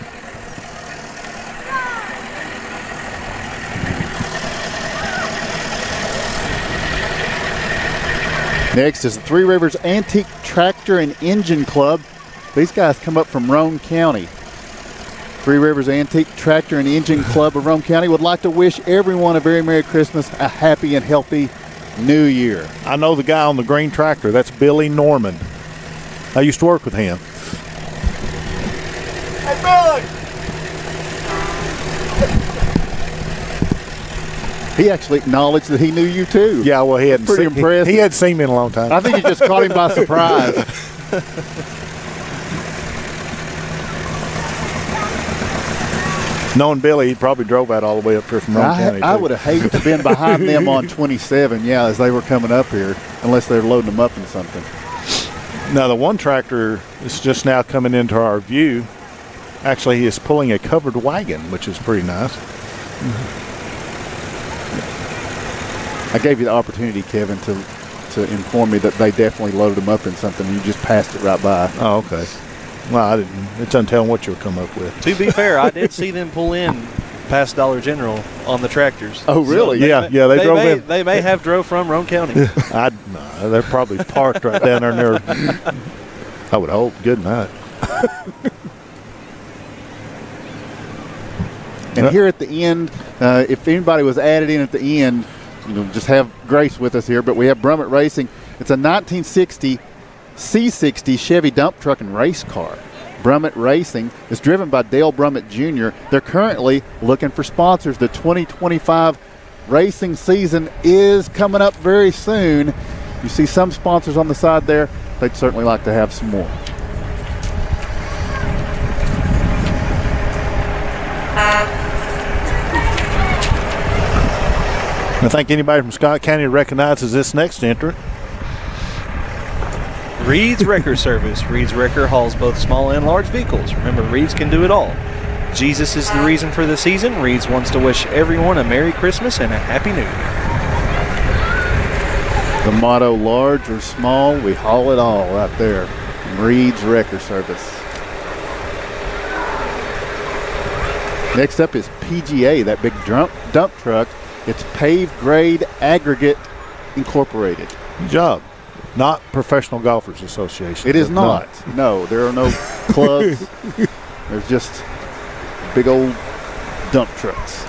Speaker 4: Next is the Three Rivers Antique Tractor and Engine Club. These guys come up from Roane County. Three Rivers Antique Tractor and Engine Club of Roane County would like to wish everyone a very Merry Christmas, a happy and healthy New Year.
Speaker 3: I know the guy on the green tractor. That's Billy Norman. I used to work with him.
Speaker 4: Hey, Billy! He actually acknowledged that he knew you too.
Speaker 3: Yeah, well, he hadn't
Speaker 4: Pretty
Speaker 3: seen,
Speaker 4: impressive.
Speaker 3: he hadn't seen me in a long time.
Speaker 4: I think you just caught him by surprise.
Speaker 3: Knowing Billy, he probably drove that all the way up here from Roane County.
Speaker 4: I
Speaker 3: too.
Speaker 4: would have hated to have been behind them on 27, as they were coming up here, unless they're loading them up in something.
Speaker 3: Now, the one tractor is just now coming into our view. Actually, he is pulling a covered wagon, which is pretty nice.
Speaker 4: I gave you the opportunity, Kevin, to inform me that they definitely loaded them up in something. You just passed it right by.
Speaker 3: Oh, okay. Well, I didn't. It's untelling what you'll come up with.
Speaker 5: To be fair, I did see them pull in past Dollar General on the tractors.
Speaker 4: Oh, really?
Speaker 3: So they drove in.
Speaker 5: They may have drove from Roane County.
Speaker 3: No, they're probably parked right down there. I would hope. Good night.
Speaker 4: And here at the end, if anybody was added in at the end, just have grace with us here. But we have Brummett Racing. It's a 1960 C60 Chevy dump truck and race car. Brummett Racing is driven by Dale Brummett Jr. They're currently looking for sponsors. The 2025 racing season is coming up very soon. You see some sponsors on the side there. They'd certainly like to have some more.
Speaker 3: I think anybody from Scott County recognizes this next entrant.
Speaker 5: Reed's Wrecker Service. Reed's Wrecker hauls both small and large vehicles. Remember, Reed's can do it all. Jesus is the reason for the season. Reed's wants to wish everyone a Merry Christmas and a Happy New Year.
Speaker 4: The motto, large or small, we haul it all right there. From Reed's Wrecker Service. Next up is PGA, that big dump truck. It's Paved Grade Aggregate Incorporated.
Speaker 3: Good job. Not Professional Golfers Association.
Speaker 4: It is not. No, there are no clubs. There's just big old dump trucks.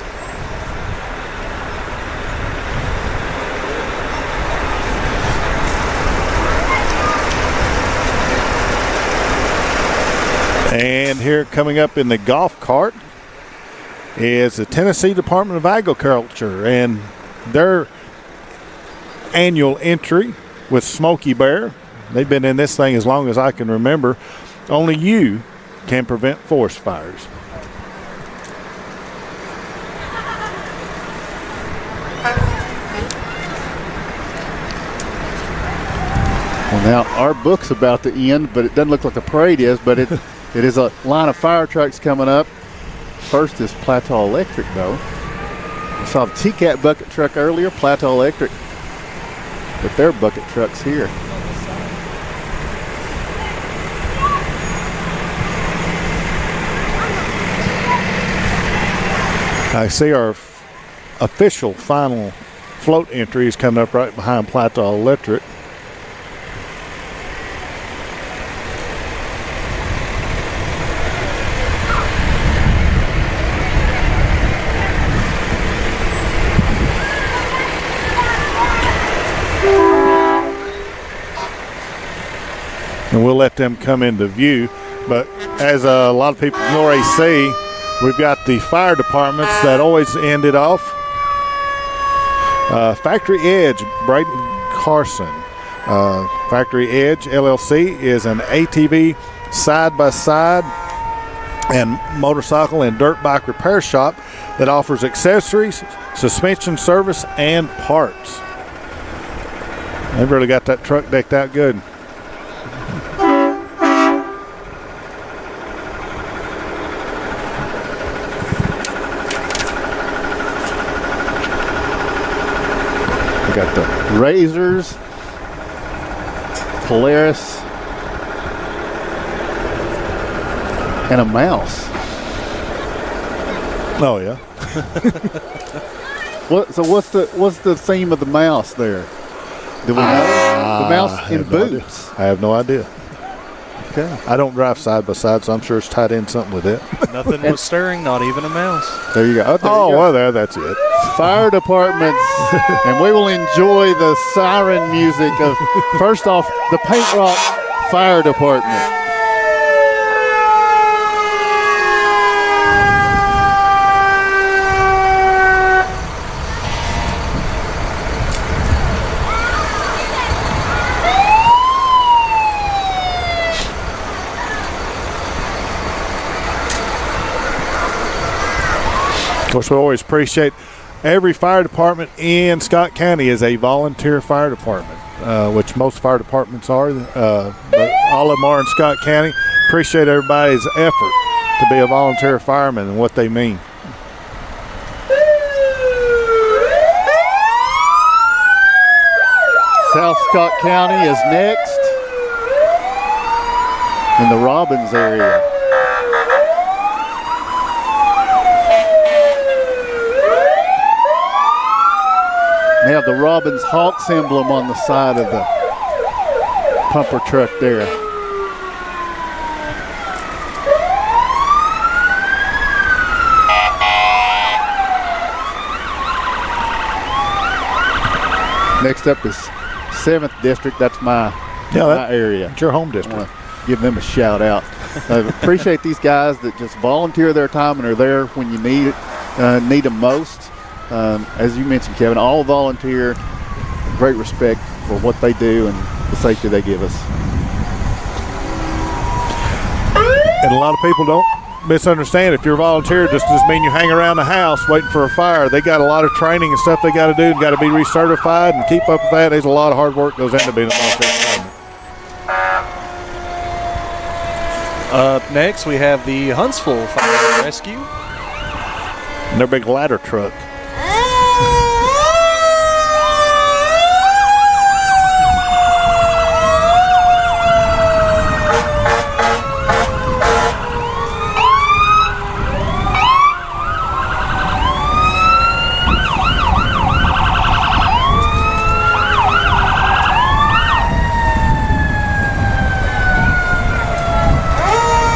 Speaker 3: And here coming up in the golf cart is the Tennessee Department of Agriculture and their annual entry with Smokey Bear. They've been in this thing as long as I can remember. Only you can prevent forest fires.
Speaker 4: Well, now our book's about to end, but it doesn't look like the parade is, but it is a line of fire trucks coming up. First is Plateau Electric, though. We saw the TCAT bucket truck earlier, Plateau Electric with their bucket trucks here.
Speaker 3: I see our official final float entry is coming up right behind Plateau Electric. And we'll let them come into view. But as a lot of people can already see, We've got the fire departments that always end it off. Factory Edge, Braden Carson. Factory Edge LLC is an ATV side-by-side and motorcycle and dirt bike repair shop that offers accessories, suspension service, and parts. They've really got that truck decked out good.
Speaker 4: We got the Razors, Polaris, and a mouse.
Speaker 3: Oh yeah.
Speaker 4: What's the theme of the mouse there? Do we know? The mouse in boots.
Speaker 3: I have no idea.
Speaker 4: Okay.
Speaker 3: I don't drive side by side, so I'm sure it's tied in something with it.
Speaker 5: Nothing was stirring, not even a mouse.
Speaker 4: There you go. There you go.
Speaker 3: Well, that's it.
Speaker 4: Fire departments, and we will enjoy the siren music of, first off, the Paint Rock Fire Department.
Speaker 3: Of course, we always appreciate every fire department in Scott County is a volunteer fire department, which most fire departments are, but all of them are in Scott County. Appreciate everybody's effort to be a volunteer fireman and what they mean.
Speaker 4: South Scott County is next in the Robbins area. They have the Robbins Hawks emblem on the side of the pumper truck there. Next up is 7th District. That's my area.
Speaker 3: It's your home
Speaker 4: I
Speaker 3: district.
Speaker 4: want to give them a shout out. I appreciate these guys that just volunteer their time and are there when you need them most. As you mentioned, Kevin, all volunteer. Great respect for what they do and the safety they give us.
Speaker 3: And a lot of people don't misunderstand. If you're a volunteer, just doesn't mean you hang around the house waiting for a fire. They got a lot of training and stuff they got to do and got to be recertified and keep up with that. There's a lot of hard work goes into being a volunteer fireman.
Speaker 5: Up next, we have the Huntsville Fire and Rescue.
Speaker 3: And their big ladder truck.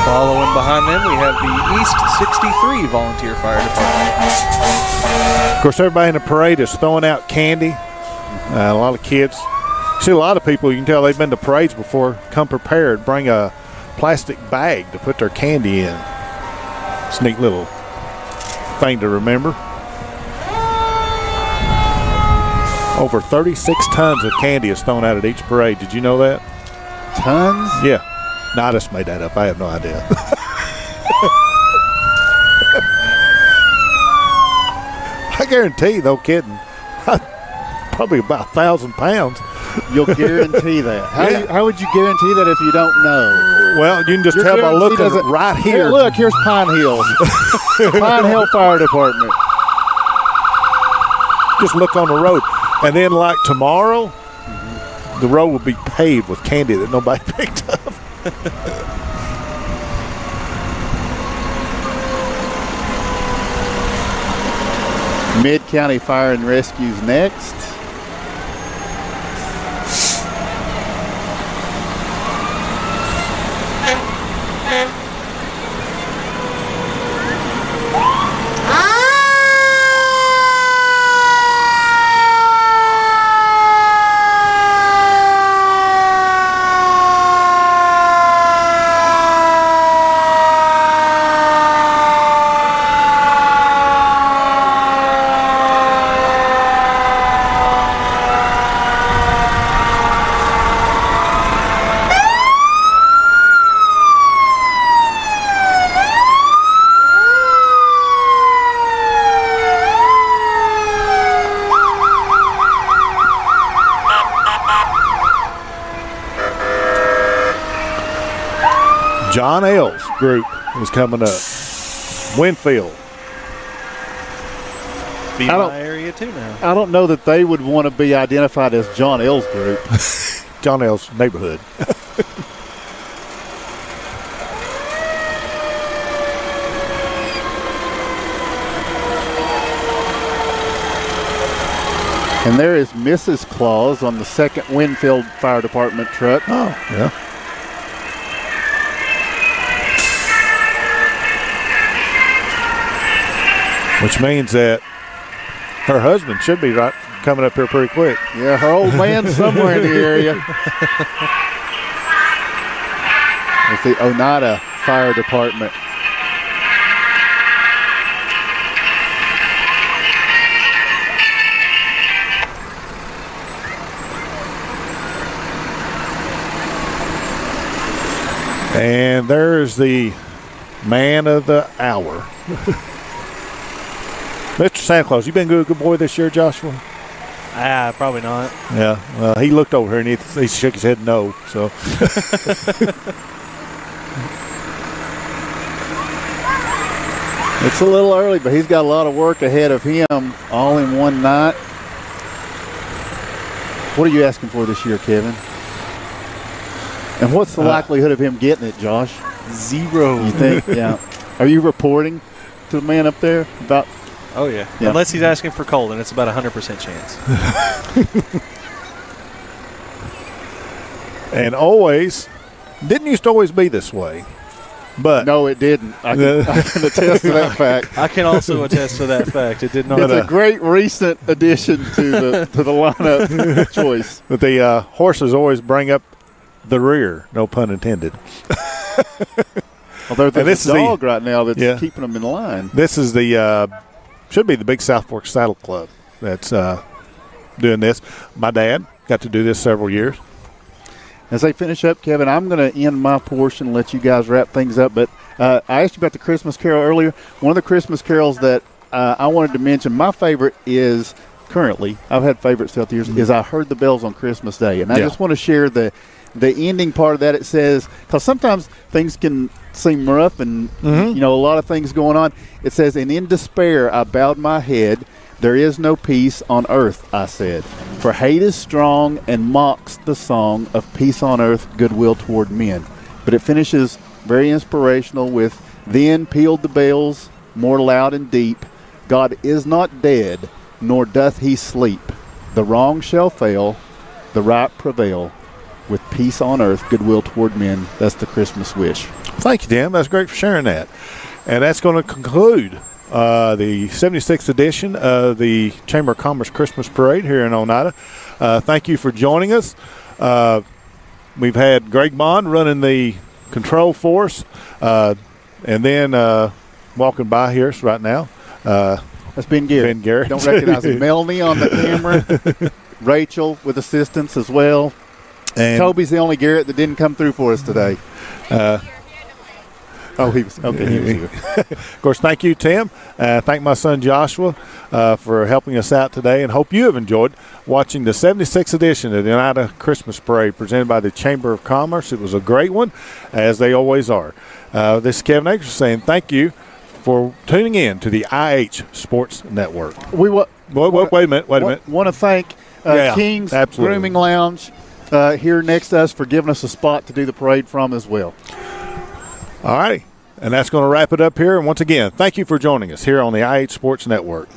Speaker 5: Following behind them, we have the East 63 Volunteer Fire Department.
Speaker 3: Of course, everybody in the parade is throwing out candy. A lot of kids. See, a lot of people, you can tell they've been to parades before, come prepared, bring a plastic bag to put their candy in. It's a neat little thing to remember. Over 36 tons of candy is thrown out at each parade. Did you know that?
Speaker 4: Tons?
Speaker 3: Yeah. No, I just made that up. I have no idea. I guarantee, no kidding, probably about 1,000 pounds.
Speaker 4: You'll guarantee that. How would you guarantee that if you don't know?
Speaker 3: Well, you can just
Speaker 4: Your
Speaker 3: tell by
Speaker 4: guarantee
Speaker 3: looking
Speaker 4: doesn't-
Speaker 3: right
Speaker 4: Hey,
Speaker 3: here.
Speaker 4: look, here's Pine Hill. Pine Hill Fire Department.
Speaker 3: Just look on the road. And then, like tomorrow, the road will be paved with candy that nobody picked up.
Speaker 4: Mid-County Fire and Rescue's next.
Speaker 3: John L's group is coming up. Winfield.
Speaker 5: Be
Speaker 4: I don't-
Speaker 5: my area too now.
Speaker 4: I don't know that they would want to be identified as John L's group.
Speaker 3: John L's neighborhood.
Speaker 4: And there is Mrs. Claus on the second Winfield Fire Department truck.
Speaker 3: Oh, yeah. Which means that her husband should be coming up here pretty quick.
Speaker 4: Yeah, her old man's somewhere in the area. It's the Oneida Fire Department.
Speaker 3: And there's the man of the hour. Mr. Santa Claus, you been good boy this year, Joshua?
Speaker 5: Probably not.
Speaker 3: Yeah. Well, he looked over here and he shook his head no. So.
Speaker 4: It's a little early, but he's got a lot of work ahead of him all in one night. What are you asking for this year, Kevin? And what's the likelihood of him getting it, Josh?
Speaker 5: 0.
Speaker 4: You think? Yeah. Are you reporting to the man up there about?
Speaker 5: Oh, yeah.
Speaker 4: Yeah.
Speaker 5: Unless he's asking for coal, then it's about 100% chance.
Speaker 3: And always, didn't used to always be this way. But
Speaker 4: No, it didn't. I can attest to that fact.
Speaker 5: I can also attest to that fact. It did not.
Speaker 4: It's a great recent addition to the lineup choice.
Speaker 3: But the horses always bring up the rear, no pun intended.
Speaker 4: Although there's
Speaker 3: this
Speaker 4: a
Speaker 3: is the-
Speaker 4: dog right now that's
Speaker 3: Yeah.
Speaker 4: keeping them in line.
Speaker 3: This is the should be the Big South Fork Saddle Club that's doing this. My dad got to do this several years.
Speaker 4: As they finish up, Kevin, I'm going to end my portion and let you guys wrap things up. But I asked you about the Christmas Carol earlier. One of the Christmas carols that I wanted to mention, my favorite is currently, I've had favorites throughout the years, is I Heard the Bells on Christmas Day. And I
Speaker 3: Yeah.
Speaker 4: just want to share the ending part of that. It says, because sometimes things can seem rough and, you know, a lot of things going on. It says, and in despair I bowed my head. There is no peace on earth, I said. For hate is strong and mocks the song of peace on earth, goodwill toward men. But it finishes very inspirational with, then pealed the bells more loud and deep. God is not dead, nor doth he sleep. The wrong shall fail, the right prevail. With peace on earth, goodwill toward men. That's the Christmas wish.
Speaker 3: Thank you, Tim. That's great for sharing that. And that's going to conclude the 76th edition of the Chamber of Commerce Christmas Parade here in Oneida. Thank you for joining us. We've had Greg Bond running the control force, and then walking by here right now.
Speaker 4: That's Ben Garrett.
Speaker 3: Ben Garrett.
Speaker 4: Don't recognize him. Melanie on the camera. Rachel with assistance as well.
Speaker 3: And
Speaker 4: Toby's the only Garrett that didn't come through for us today. He was okay. He was here.
Speaker 3: Of course, thank you, Tim. Thank my son Joshua for helping us out today, and hope you have enjoyed watching the 76th edition of the Oneida Christmas Parade presented by the Chamber of Commerce. It was a great one, as they always are. This is Kevin Akers saying thank you for tuning in to the IH Sports Network.
Speaker 4: Wait a
Speaker 3: Wait a minute.
Speaker 4: Want to thank
Speaker 3: Yeah,
Speaker 4: King's
Speaker 3: absolutely.
Speaker 4: Grooming Lounge here next to us for giving us a spot to do the parade from as well.
Speaker 3: All righty. And that's going to wrap it up here. And once again, thank you for joining us here on the IH Sports Network.